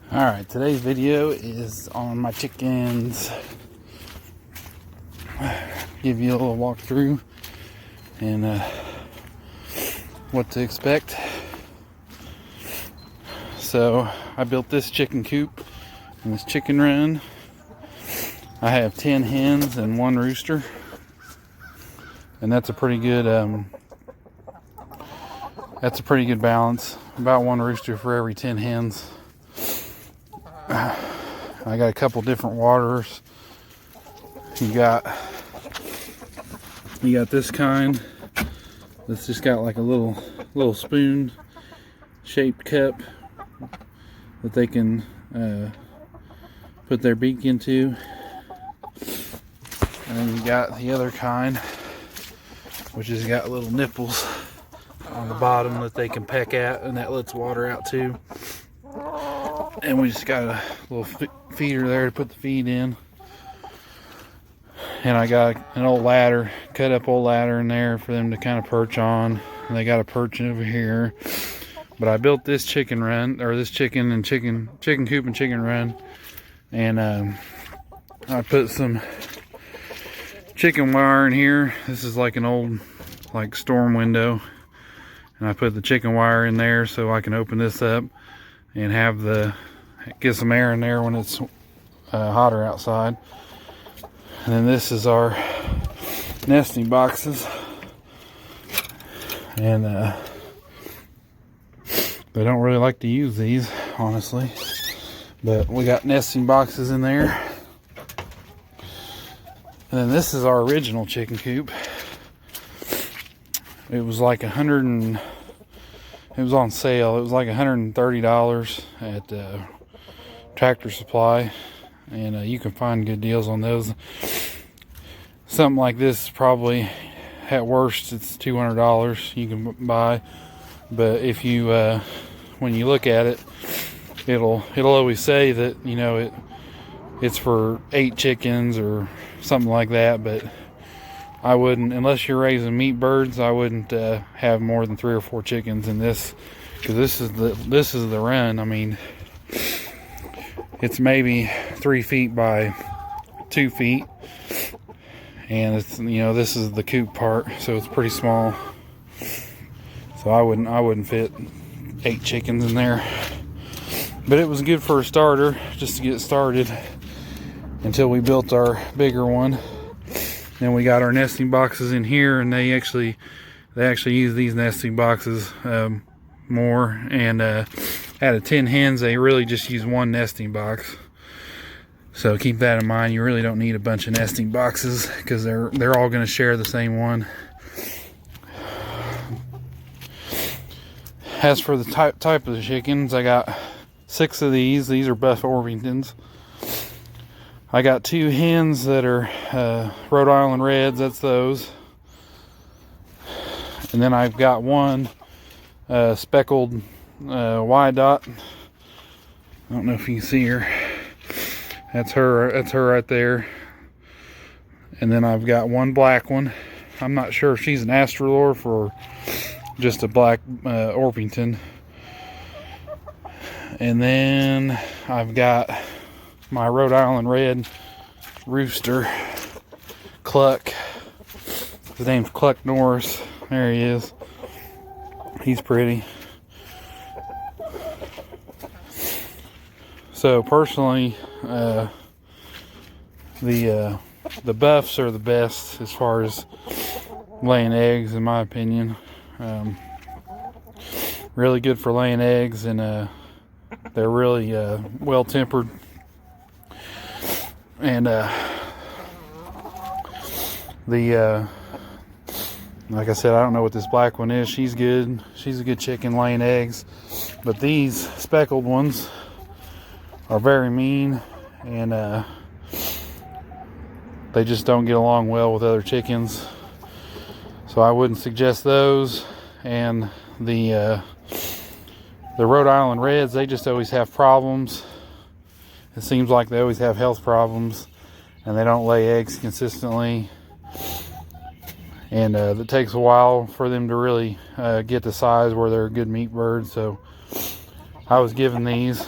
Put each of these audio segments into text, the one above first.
Alright, today's video is on my chickens. Give you a little walkthrough and what to expect. So I built this chicken coop and this chicken run. I have 10 hens and 1 rooster, and that's a pretty good balance. About 1 rooster for every 10 hens. I got a couple different waters. You got this kind that's just got like a little spoon shaped cup that they can put their beak into. And then you got the other kind, which has got little nipples on the bottom that they can peck at, and that lets water out too. And we just got a little feeder there to put the feed in. And I got an old ladder, cut up old ladder in there for them to kind of perch on. And they got a perch over here. But I built this chicken run, or this chicken coop and chicken run. And I put some chicken wire in here. This is like an old storm window. And I put the chicken wire in there so I can open this up and get some air in there when it's hotter outside. And then this is our nesting boxes, and they don't really like to use these, honestly, but we got nesting boxes in there. And then this is our original chicken coop. It was like it was on sale. It was like $130 at Tractor Supply, and you can find good deals on those. Something like this probably, at worst, it's $200 you can buy. But if you when you look at it, it'll always say that, you know, it's for 8 chickens or something like that. But I wouldn't, unless you're raising meat birds, I wouldn't have more than 3 or 4 chickens in this, because this is the run. I mean, it's maybe 3 feet by 2 feet, and it's, you know, this is the coop part, so it's pretty small. So I wouldn't fit 8 chickens in there, but it was good for a starter, just to get started, until we built our bigger one. Then we got our nesting boxes in here, and they actually use these nesting boxes more. And out of 10 hens, they really just use 1 nesting box. So keep that in mind. You really don't need a bunch of nesting boxes, because they're all going to share the same one. As for the type of the chickens, I got 6 of these. These are Buff Orpingtons. I got 2 hens that are Rhode Island Reds. That's those. And then I've got 1 speckled Wyandotte. I don't know if you can see her. That's her right there. And then I've got 1 black one. I'm not sure if she's an Astrolorph or just a black Orpington. And then I've got my Rhode Island Red rooster, Cluck. His name's Cluck Norris. There he is. He's pretty. So personally, the buffs are the best as far as laying eggs, in my opinion. Really good for laying eggs, and they're really well tempered. And like I said, I don't know what this black one is. She's good. She's a good chicken laying eggs. But these speckled ones are very mean, and they just don't get along well with other chickens. So I wouldn't suggest those. And the Rhode Island Reds, they just always have problems. It seems like they always have health problems, and they don't lay eggs consistently. And it takes a while for them to really get the size where they're a good meat bird. So I was given these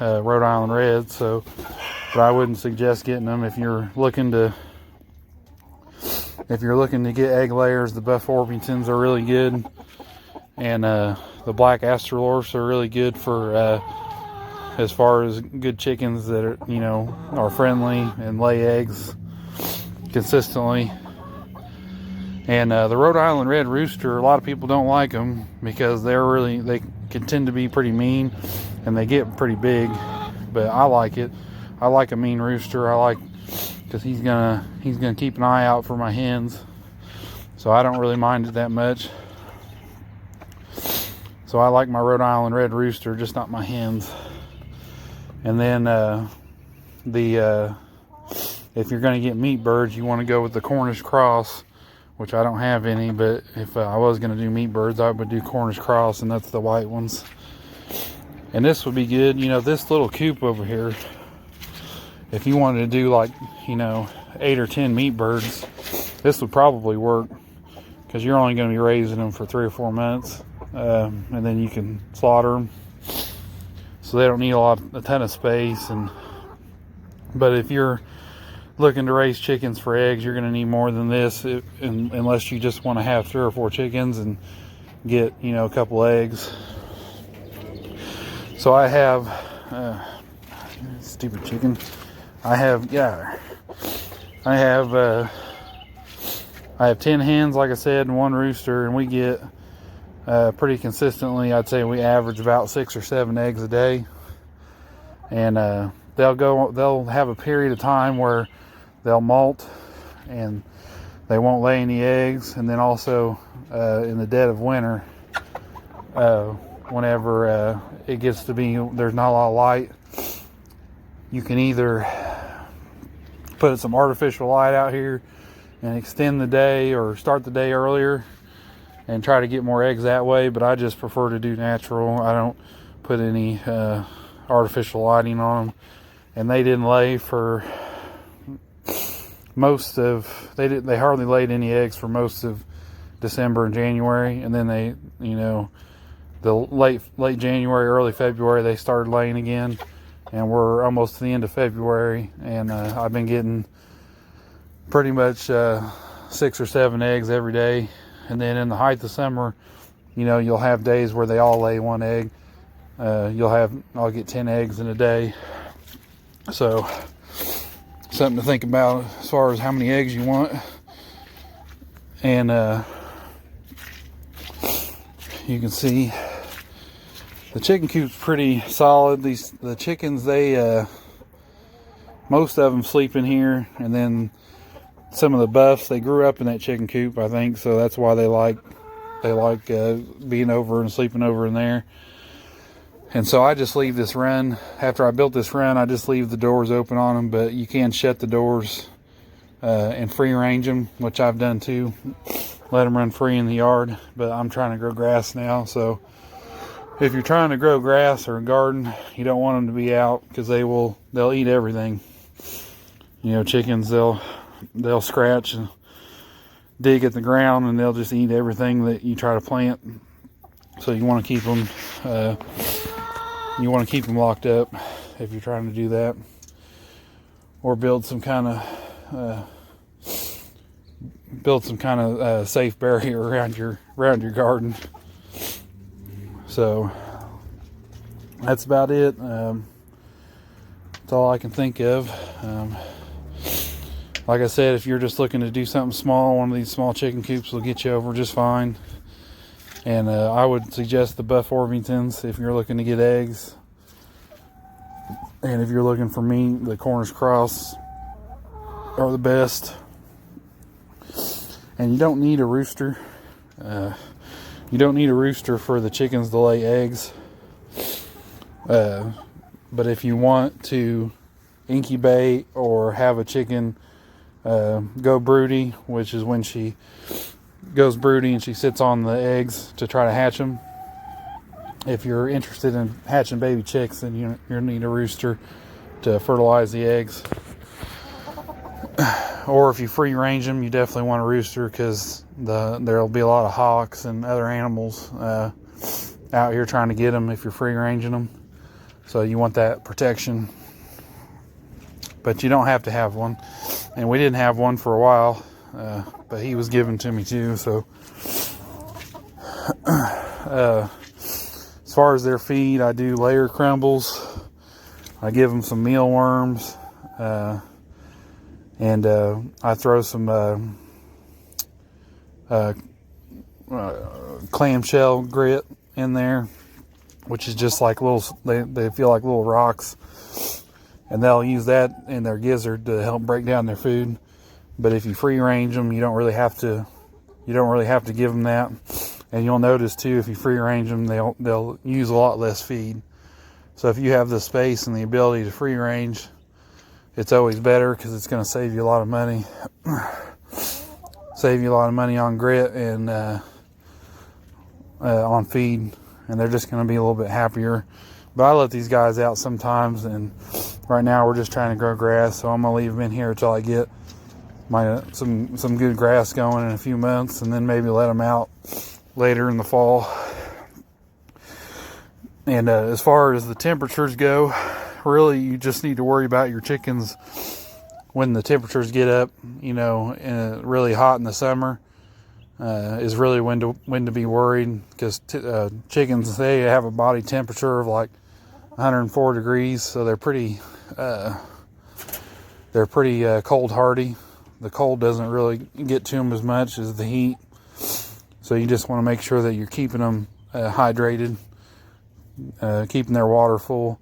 Rhode Island Red. So, but I wouldn't suggest getting them if you're looking to get egg layers. The Buff Orpingtons are really good, and the Black Australorps are really good for as far as good chickens that are friendly and lay eggs consistently. And the Rhode Island Red Rooster, a lot of people don't like them because they can tend to be pretty mean and they get pretty big. But I like it. I like a mean rooster. Because he's gonna keep an eye out for my hens, so I don't really mind it that much. So I like my Rhode Island Red Rooster, just not my hens. And then if you're going to get meat birds, you want to go with the Cornish Cross, which I don't have any, but if I was going to do meat birds, I would do Cornish Cross, and that's the white ones. And this would be good. This little coop over here, if you wanted to do 8 or 10 meat birds, this would probably work, because you're only going to be raising them for 3 or 4 months, and then you can slaughter them. So they don't need a ton of space. But if you're looking to raise chickens for eggs, you're going to need more than this, unless you just want to have 3 or 4 chickens and get a couple eggs. So I have stupid chicken. I have 10 hens, like I said, and 1 rooster, and we get pretty consistently, I'd say we average about 6 or 7 eggs a day. And they'll have a period of time where they'll molt and they won't lay any eggs. And then also in the dead of winter, whenever it gets to be there's not a lot of light, you can either put some artificial light out here and extend the day, or start the day earlier and try to get more eggs that way. But I just prefer to do natural. I don't put any artificial lighting on them. And they didn't lay for they hardly laid any eggs for most of December and January, and then they the late January, early February, they started laying again, and we're almost to the end of February, and I've been getting pretty much 6 or 7 eggs every day. And then in the height of summer, you'll have days where they all lay 1 egg. I'll get 10 eggs in a day. So something to think about as far as how many eggs you want. And you can see the chicken coop's pretty solid. The chickens, most of them sleep in here, and then some of the buffs, they grew up in that chicken coop, I think, so that's why they like being over and sleeping over in there. And so I just leave this run. After I built this run, I just leave the doors open on them, but you can shut the doors and free range them, which I've done too. Let them run free in the yard, but I'm trying to grow grass now. So if you're trying to grow grass or a garden, you don't want them to be out, because they'll eat everything. Chickens, they'll scratch and dig at the ground, and they'll just eat everything that you try to plant. So you want to keep them locked up if you're trying to do that, or build some kind of safe barrier around your garden. So that's about it. That's all I can think of. Like I said, if you're just looking to do something small, one of these small chicken coops will get you over just fine. And I would suggest the Buff Orpingtons if you're looking to get eggs. And if you're looking for meat, the Cornish Cross are the best. And you don't need a rooster. You don't need a rooster for the chickens to lay eggs. But if you want to incubate or have a chicken go broody, which is when she goes broody and she sits on the eggs to try to hatch them. If you're interested in hatching baby chicks, then you need a rooster to fertilize the eggs. Or if you free range them, you definitely want a rooster, because there'll be a lot of hawks and other animals out here trying to get them if you're free ranging them. So you want that protection, but you don't have to have one. And we didn't have one for a while, but he was given to me too. So as far as their feed, I do layer crumbles. I give them some mealworms, and I throw some clamshell grit in there, which is just like little, they feel like little rocks, and they'll use that in their gizzard to help break down their food. But if you free range them, you don't really have to give them that. And you'll notice too, if you free range them, they'll use a lot less feed. So if you have the space and the ability to free range, it's always better, because it's going to save you a lot of money. Save you a lot of money on grit and on feed, and they're just going to be a little bit happier. But I let these guys out sometimes, and right now we're just trying to grow grass, so I'm going to leave them in here until I get my some good grass going in a few months, and then maybe let them out later in the fall. And as far as the temperatures go, really you just need to worry about your chickens when the temperatures get up, really hot in the summer. Is really when to be worried, because chickens, they have a body temperature of like 104 degrees, so they're pretty cold hardy. The cold doesn't really get to them as much as the heat, so you just want to make sure that you're keeping them hydrated, keeping their water full.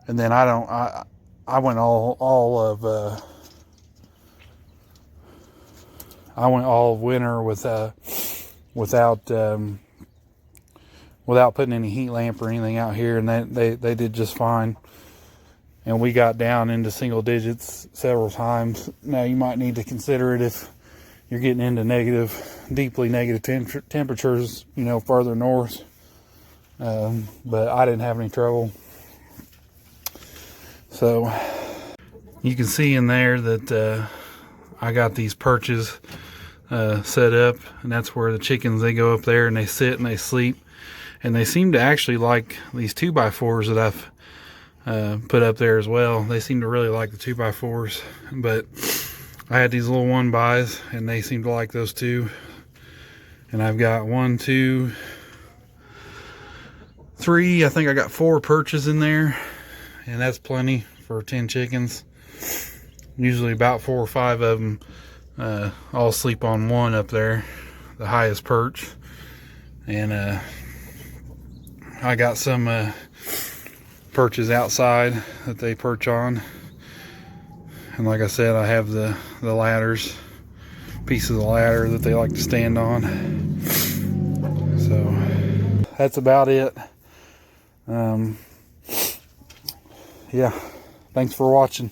And then I went all of winter without putting any heat lamp or anything out here, and they did just fine. And we got down into single digits several times. Now you might need to consider it if you're getting into deeply negative temperatures, further north. But I didn't have any trouble. So you can see in there that I got these perches set up, and that's where the chickens, they go up there and they sit and they sleep. And they seem to actually like these 2x4s that I've put up there as well. They seem to really like the 2x4s, but I had these little 1-bys and they seem to like those too. And I've got 1, 2, 3, I think I got 4 perches in there, and that's plenty for 10 chickens. Usually about 4 or 5 of them all sleep on one up there, the highest perch. And I got some perches outside that they perch on, and like I said, I have the ladders, pieces of ladder that they like to stand on. So that's about it. Yeah, thanks for watching.